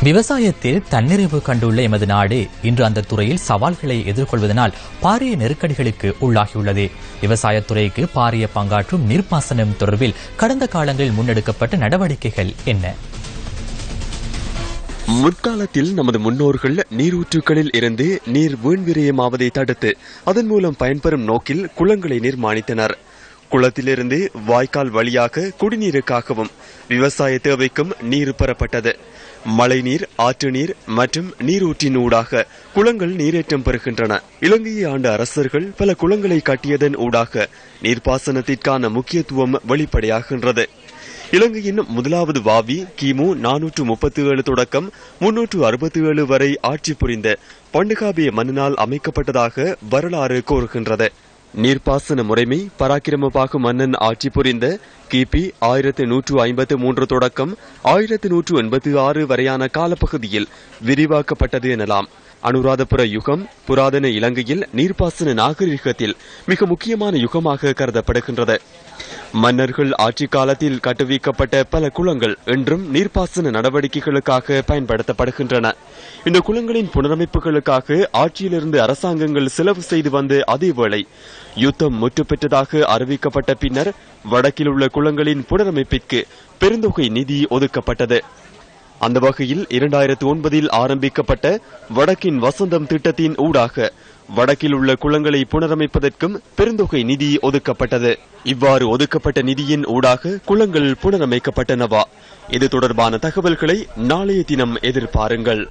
விவசாயத்தில் தன்னிறைவு கண்டுள்ள எமது நாடு இன்று அந்த துறையில் சவால்களை எதிர்கொள்வதனால் பாரிய நெருக்கடிகளுக்கு உள்ளாகியுள்ளது. விவசாயத்துறைக்கு பாரிய பங்காற்றும் நீர்ப்பாசனம் தொடர்பில் கடந்த காலங்களில் முன்னெடுக்கப்பட்ட நடவடிக்கைகள் என்ன? முற்காலத்தில் நமது முன்னோர்கள் நீரூற்றுகளில் இருந்து நீர் வீண்விரயமாவதை தடுத்து அதன் மூலம் பயன்பெறும் நோக்கில் குளங்களை நிர்மாணித்தனர். குளத்திலிருந்து வாய்க்கால் வழியாக குடிநீருக்காகவும் விவசாய தேவைக்கும் நீர் பெறப்பட்டது. மழைநீர், ஆற்று நீர் மற்றும் நீரூற்றின் ஊடாக குளங்கள் நீரேற்றம் பெறுகின்றன. இலங்கையை ஆண்ட அரசர்கள் பல குளங்களை கட்டியதன் ஊடாக நீர்ப்பாசனத்திற்கான முக்கியத்துவம் வெளிப்படையாகின்றது. இலங்கையின் முதலாவது வாவி கிமு 437 தொடக்கம் 367 வரை ஆட்சி புரிந்த பண்டுகாபிய மன்னனால் அமைக்கப்பட்டதாக வரலாறு கூறுகின்றது. நீர்ப்பாசன முறைமை பராக்கிரமபாகு மன்னன் ஆட்சி புரிந்த கிபி 1153 தொடக்கம் 1186 வரையான காலப்பகுதியில் விரிவாக்கப்பட்டது எனலாம். அனுராதபுர யுகம் புராதன இலங்கையில் நீர்ப்பாசன நாகரிகத்தில் மிக முக்கியமான யுகமாக கருதப்படுகின்றது. மன்னர்கள் ஆட்சி காலத்தில் கட்டுவிக்கப்பட்ட பல குளங்கள் இன்றும் நீர்ப்பாசன நடவடிக்கைகளுக்காக பயன்படுத்தப்படுகின்றன. இந்த குளங்களின் புனரமைப்புகளுக்காக ஆட்சியிலிருந்து அரசாங்கங்கள் செலவு செய்து வந்த அதேவேளை யுத்தம் முற்று பெற்றதாக அறிவிக்கப்பட்ட பின்னர் வடக்கில் உள்ள குளங்களின் புனரமைப்பிற்கு பெருந்தொகை நிதி ஒதுக்கப்பட்டது. அந்த வகையில் 2009 ஆரம்பிக்கப்பட்ட வடக்கின் வசந்தம் திட்டத்தின் ஊடாக வடக்கில் உள்ள குளங்களை புனரமைப்பதற்கும் பெருந்தொகை நிதி ஒதுக்கப்பட்டது. இவ்வாறு ஒதுக்கப்பட்ட நிதியின் ஊடாக குளங்கள் புனரமைக்கப்பட்டனவா? இது தொடர்பான தகவல்களை நாளைய தினம் எதிர்பாருங்கள்.